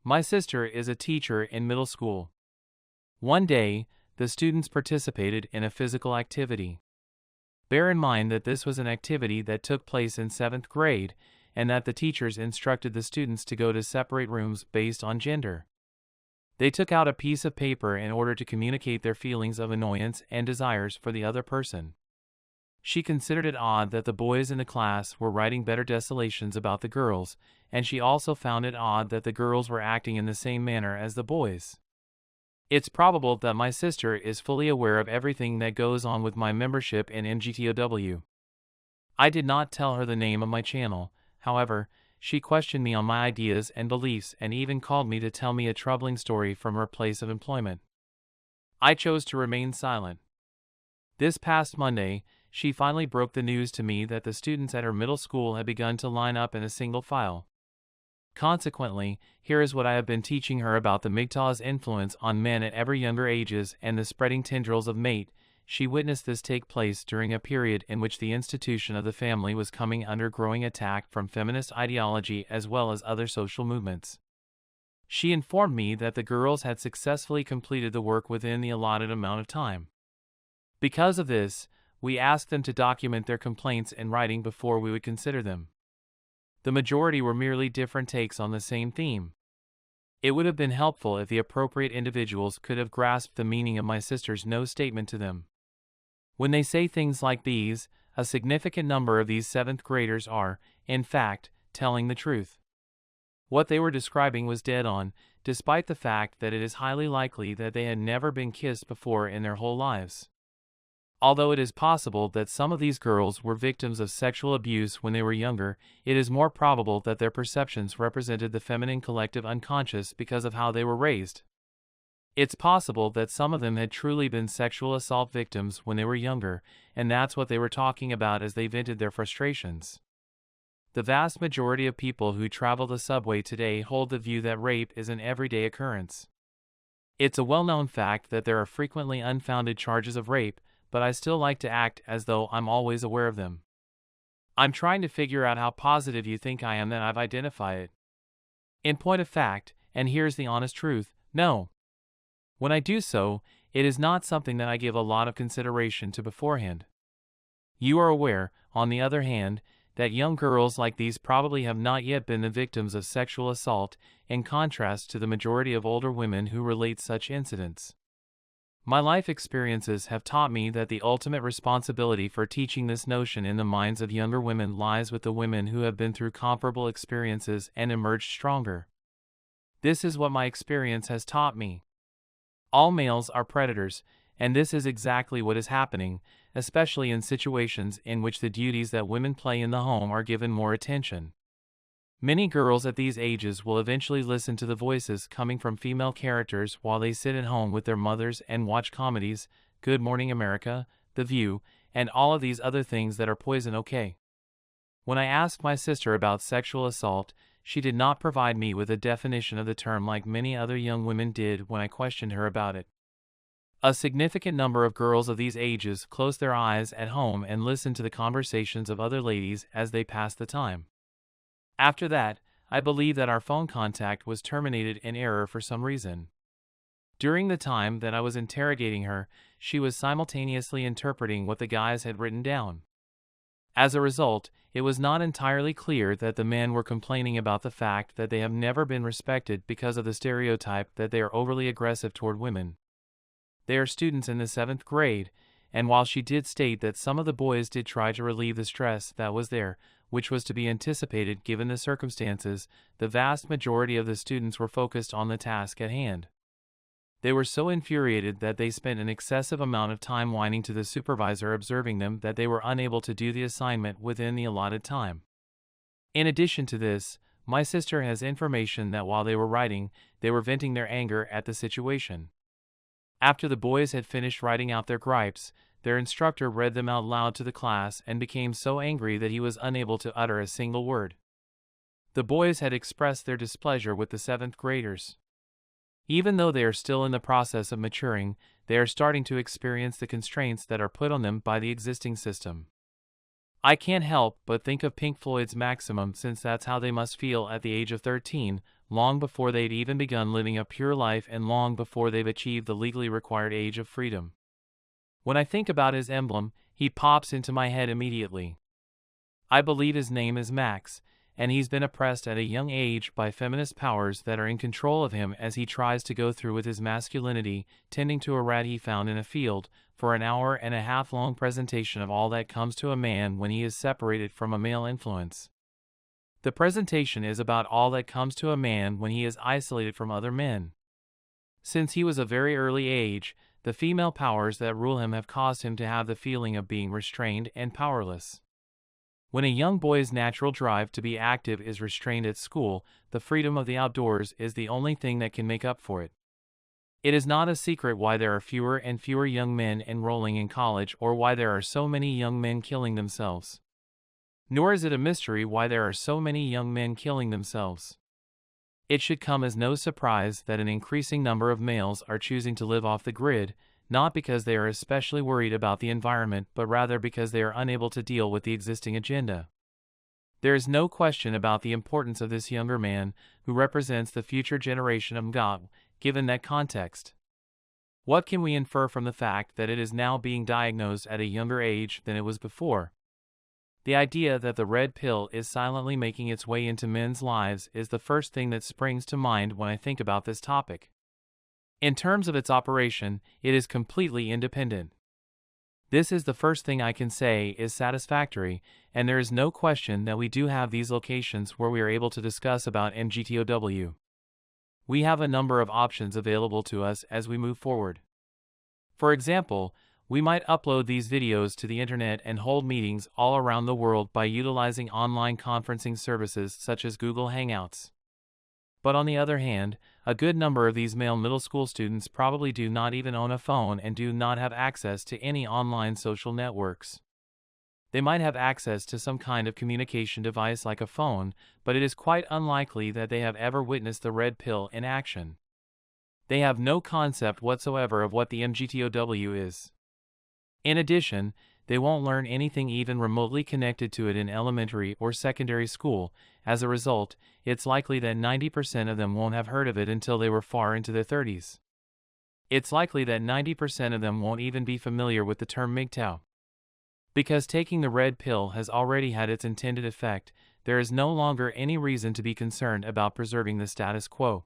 My sister is a teacher in middle school. One day, the students participated in a physical activity. Bear in mind that this was an activity that took place in 7th grade, and that the teachers instructed the students to go to separate rooms based on gender. They took out a piece of paper in order to communicate their feelings of annoyance and desires for the other person. She considered it odd that the boys in the class were writing better desolations about the girls, and she also found it odd that the girls were acting in the same manner as the boys. It's probable that my sister is fully aware of everything that goes on with my membership in mgtow. I did not tell her the name of my channel. However, she questioned me on my ideas and beliefs and even called me to tell me a troubling story from her place of employment. I chose to remain silent. This past Monday, she finally broke the news to me that the students at her middle school had begun to line up in a single file. Consequently, here is what I have been teaching her about the mgtow's influence on men at ever younger ages and the spreading tendrils of mate. She witnessed this take place during a period in which the institution of the family was coming under growing attack from feminist ideology as well as other social movements. She informed me that the girls had successfully completed the work within the allotted amount of time. Because of this, we asked them to document their complaints in writing before we would consider them. The majority were merely different takes on the same theme. It would have been helpful if the appropriate individuals could have grasped the meaning of my sister's no statement to them. When they say things like these, a significant number of these 7th graders are, in fact, telling the truth. What they were describing was dead on, despite the fact that it is highly likely that they had never been kissed before in their whole lives. Although it is possible that some of these girls were victims of sexual abuse when they were younger, it is more probable that their perceptions represented the feminine collective unconscious because of how they were raised. It's possible that some of them had truly been sexual assault victims when they were younger, and that's what they were talking about as they vented their frustrations. The vast majority of people who travel the subway today hold the view that rape is an everyday occurrence. It's a well-known fact that there are frequently unfounded charges of rape, but I still like to act as though I'm always aware of them. I'm trying to figure out how positive you think I am that I've identified it. In point of fact, and here's the honest truth, no. When I do so, it is not something that I give a lot of consideration to beforehand. You are aware, on the other hand, that young girls like these probably have not yet been the victims of sexual assault, in contrast to the majority of older women who relate such incidents. My life experiences have taught me that the ultimate responsibility for teaching this notion in the minds of younger women lies with the women who have been through comparable experiences and emerged stronger. This is what my experience has taught me. All males are predators, and this is exactly what is happening, especially in situations in which the duties that women play in the home are given more attention. Many girls at these ages will eventually listen to the voices coming from female characters while they sit at home with their mothers and watch comedies, Good Morning America, The View, and all of these other things that are poison. Okay. When I asked my sister about sexual assault, she did not provide me with a definition of the term like many other young women did when I questioned her about it. A significant number of girls of these ages close their eyes at home and listen to the conversations of other ladies as they pass the time. After that, I believe that our phone contact was terminated in error for some reason. During the time that I was interrogating her, she was simultaneously interpreting what the guys had written down. As a result, it was not entirely clear that the men were complaining about the fact that they have never been respected because of the stereotype that they are overly aggressive toward women. They are students in the 7th grade, and while she did state that some of the boys did try to relieve the stress that was there, which was to be anticipated given the circumstances, the vast majority of the students were focused on the task at hand. They were so infuriated that they spent an excessive amount of time whining to the supervisor observing them that they were unable to do the assignment within the allotted time. In addition to this, my sister has information that while they were writing, they were venting their anger at the situation. After the boys had finished writing out their gripes, their instructor read them out loud to the class and became so angry that he was unable to utter a single word. The boys had expressed their displeasure with the 7th graders. Even though they are still in the process of maturing, they are starting to experience the constraints that are put on them by the existing system. I can't help but think of Pink Floyd's Maximum, since that's how they must feel at the age of 13, long before they'd even begun living a pure life and long before they've achieved the legally required age of freedom. When I think about his emblem, he pops into my head immediately. I believe his name is Max, and he's been oppressed at a young age by feminist powers that are in control of him as he tries to go through with his masculinity, tending to a rat he found in a field, for an hour-and-a-half long presentation of all that comes to a man when he is separated from a male influence. The presentation is about all that comes to a man when he is isolated from other men. Since he was a very early age, the female powers that rule him have caused him to have the feeling of being restrained and powerless. When a young boy's natural drive to be active is restrained at school, the freedom of the outdoors is the only thing that can make up for it. It is not a secret why there are fewer and fewer young men enrolling in college or why there are so many young men killing themselves. Nor is it a mystery why there are so many young men killing themselves. It should come as no surprise that an increasing number of males are choosing to live off the grid, not because they are especially worried about the environment but rather because they are unable to deal with the existing agenda. There is no question about the importance of this younger man, who represents the future generation of mgtow, given that context. What can we infer from the fact that it is now being diagnosed at a younger age than it was before? The idea that the red pill is silently making its way into men's lives is the first thing that springs to mind when I think about this topic. In terms of its operation, it is completely independent. This is the first thing I can say is satisfactory, and there is no question that we do have these locations where we are able to discuss about mgtow. We have a number of options available to us as we move forward. For example, we might upload these videos to the internet and hold meetings all around the world by utilizing online conferencing services such as Google Hangouts. But on the other hand, a good number of these male middle school students probably do not even own a phone and do not have access to any online social networks. They might have access to some kind of communication device like a phone, but it is quite unlikely that they have ever witnessed the red pill in action. They have no concept whatsoever of what the mgtow is. In addition, they won't learn anything even remotely connected to it in elementary or secondary school. As a result, it's likely that 90% of them won't have heard of it until they were far into their 30s. It's likely that 90% of them won't even be familiar with the term mgtow. Because taking the red pill has already had its intended effect, there is no longer any reason to be concerned about preserving the status quo.